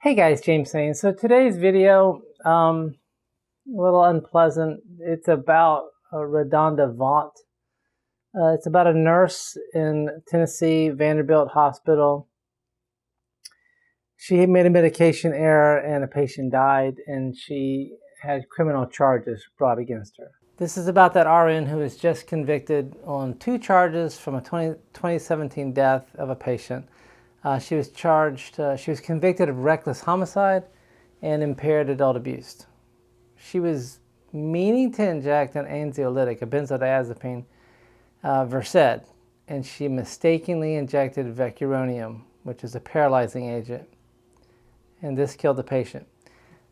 Hey guys, James saying. So today's video, a little unpleasant. It's about Radonda Vaught. It's about a nurse in Tennessee, Vanderbilt Hospital. She made a medication error and a patient died, and she had criminal charges brought against her. This is about that RN who was just convicted on 2 charges from a 2017 death of a patient. She was convicted of reckless homicide and impaired adult abuse. She was meaning to inject an anxiolytic, a benzodiazepine, Versed, and she mistakenly injected vecuronium, which is a paralyzing agent, and this killed the patient.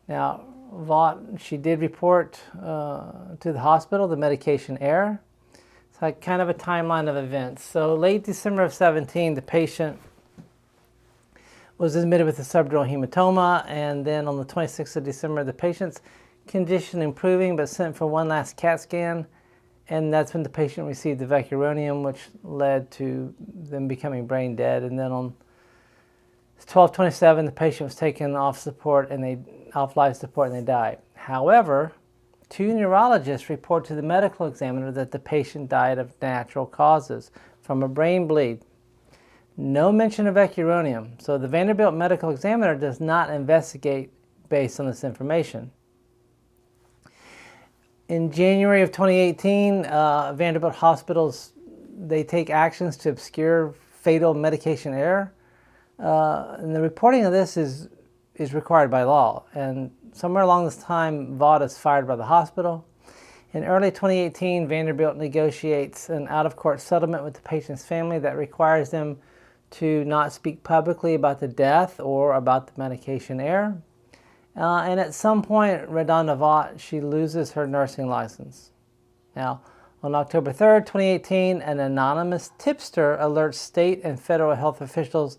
Now, Vaught, she did report to the hospital the medication error. It's like kind of a timeline of events. So late December of 17, the patient was admitted with a subdural hematoma, and then on the 26th of December, the patient's condition improving, but sent for one last CAT scan, and that's when the patient received the vecuronium, which led to them becoming brain dead. And then on 12/27, the patient was taken off life support, and they died. However, 2 neurologists report to the medical examiner that the patient died of natural causes from a brain bleed. No mention of vecuronium, so the Vanderbilt medical examiner does not investigate based on this information. In January of 2018, Vanderbilt hospitals, they take actions to obscure fatal medication error. And the reporting of this is required by law. And somewhere along this time, Vaught is fired by the hospital. In early 2018, Vanderbilt negotiates an out-of-court settlement with the patient's family that requires them to not speak publicly about the death or about the medication error. And at some point, Radonda Vaught, she loses her nursing license. Now, on October 3rd, 2018, an anonymous tipster alerts state and federal health officials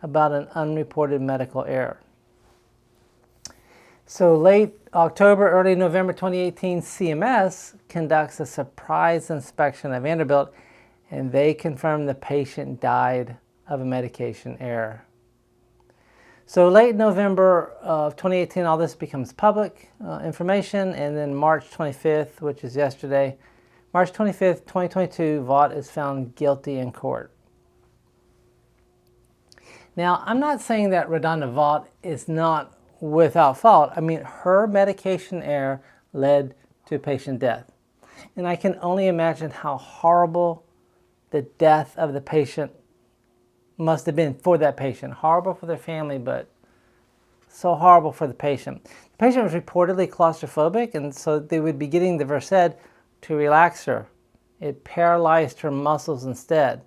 about an unreported medical error. So late October, early November 2018, CMS conducts a surprise inspection at Vanderbilt, and they confirm the patient died of a medication error. So late November of 2018, all this becomes public information, and then March 25th, which is yesterday, March 25th, 2022, Vaught is found guilty in court. Now, I'm not saying that Radonda Vaught is not without fault. I mean, her medication error led to patient death. And I can only imagine how horrible the death of the patient must have been for that patient. Horrible for their family, but so horrible for the patient. The patient was reportedly claustrophobic, and so they would be getting the Versed to relax her. It paralyzed her muscles instead,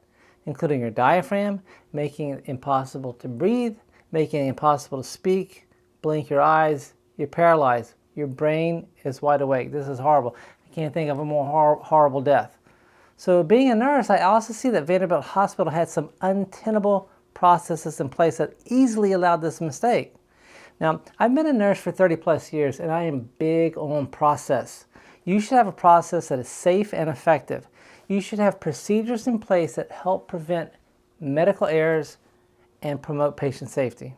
including her diaphragm, making it impossible to breathe, making it impossible to speak, blink your eyes, you're paralyzed. Your brain is wide awake. This is horrible. I can't think of a more horrible death. So being a nurse, I also see that Vanderbilt Hospital had some untenable processes in place that easily allowed this mistake. Now, I've been a nurse for 30 plus years, and I am big on process. You should have a process that is safe and effective. You should have procedures in place that help prevent medical errors and promote patient safety.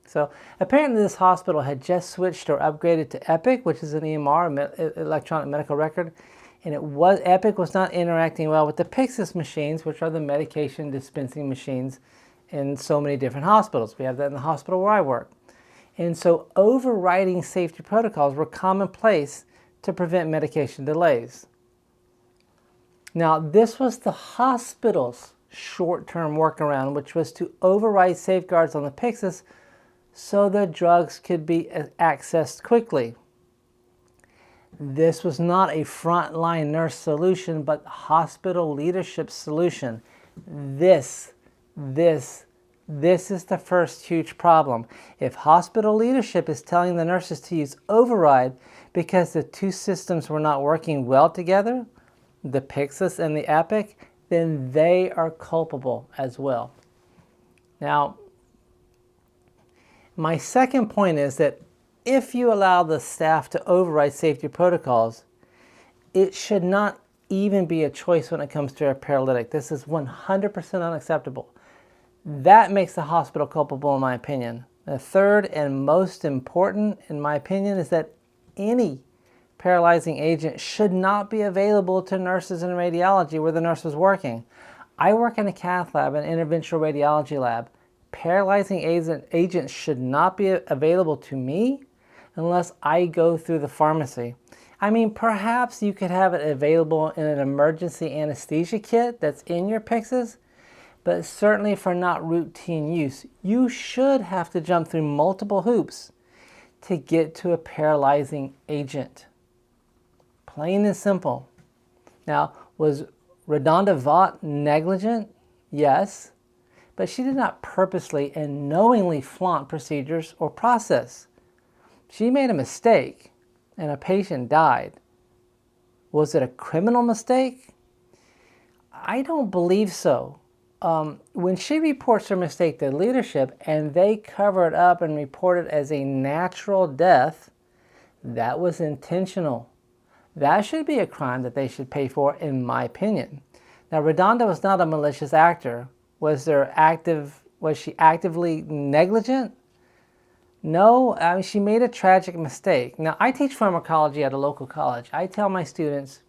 So apparently this hospital had just switched or upgraded to Epic, which is an EMR, electronic medical record, and Epic was not interacting well with the Pyxis machines, which are the medication dispensing machines in so many different hospitals. We have that in the hospital where I work. And so overriding safety protocols were commonplace to prevent medication delays. Now, this was the hospital's short-term workaround, which was to override safeguards on the Pyxis so the drugs could be accessed quickly. This was not a frontline nurse solution, but hospital leadership solution. This is the first huge problem. If hospital leadership is telling the nurses to use override because the 2 systems were not working well together, the Pyxis and the Epic, then they are culpable as well. Now, my second point is that if you allow the staff to override safety protocols, it should not even be a choice when it comes to a paralytic. This is 100% unacceptable. That makes the hospital culpable, in my opinion. The third and most important, in my opinion, is that any paralyzing agent should not be available to nurses in radiology where the nurse was working. I work in a cath lab, an interventional radiology lab. Paralyzing agents should not be available to me unless I go through the pharmacy. I mean, perhaps you could have it available in an emergency anesthesia kit that's in your Pyxis, but certainly for not routine use. You should have to jump through multiple hoops to get to a paralyzing agent. Plain and simple. Now, was Radonda Vaught negligent? Yes, but she did not purposely and knowingly flaunt procedures or process. She made a mistake and a patient died. Was it a criminal mistake? I don't believe so. When she reports her mistake to leadership and they cover it up and report it as a natural death, that was intentional. That should be a crime that they should pay for, in my opinion. Now, Radonda was not a malicious actor. Was she actively negligent? No, I mean, she made a tragic mistake. Now, I teach pharmacology at a local college. I tell my students,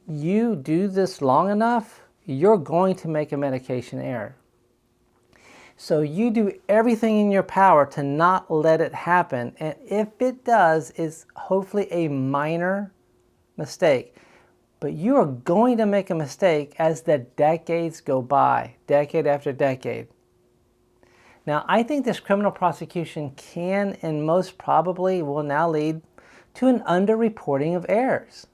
you do this long enough, you're going to make a medication error. So you do everything in your power to not let it happen. And if it does, it's hopefully a minor mistake. But you are going to make a mistake as the decades go by, decade after decade. Now, I think this criminal prosecution can and most probably will now lead to an underreporting of errors.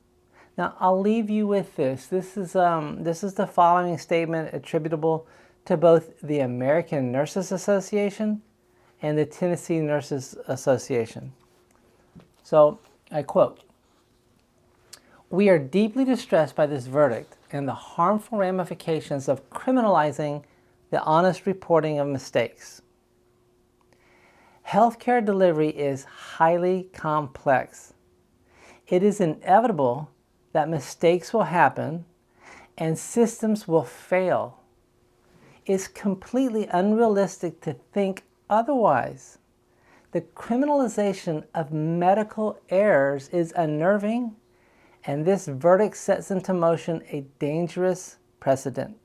Now, I'll leave you with this. This is the following statement attributable to both the American Nurses Association and the Tennessee Nurses Association. So, I quote, "We are deeply distressed by this verdict and the harmful ramifications of criminalizing the honest reporting of mistakes. Healthcare delivery is highly complex. It is inevitable that mistakes will happen and systems will fail. It's completely unrealistic to think otherwise. The criminalization of medical errors is unnerving, and this verdict sets into motion a dangerous precedent.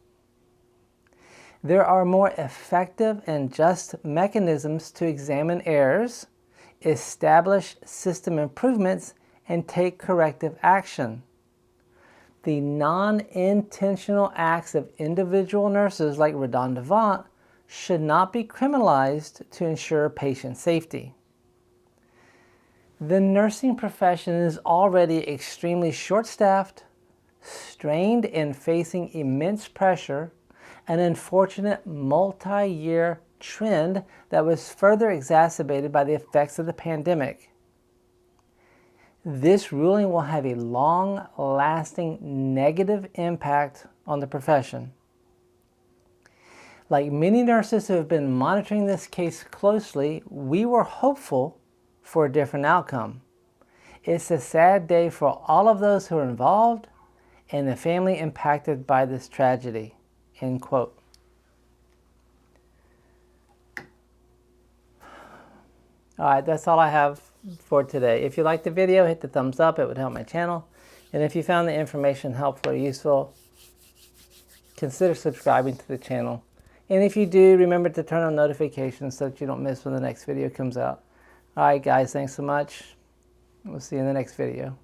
There are more effective and just mechanisms to examine errors, establish system improvements, and take corrective action. The non-intentional acts of individual nurses like Radonda Vaught should not be criminalized to ensure patient safety. The nursing profession is already extremely short-staffed, strained, and facing immense pressure, an unfortunate multi-year trend that was further exacerbated by the effects of the pandemic. This ruling will have a long-lasting negative impact on the profession. Like many nurses who have been monitoring this case closely, we were hopeful for a different outcome. It's a sad day for all of those who are involved and the family impacted by this tragedy." End quote. All right, that's all I have for today. If you liked the video, hit the thumbs up. It would help my channel. And if you found the information helpful or useful, consider subscribing to the channel. And if you do, remember to turn on notifications so that you don't miss when the next video comes out. All right, guys, thanks so much. We'll see you in the next video.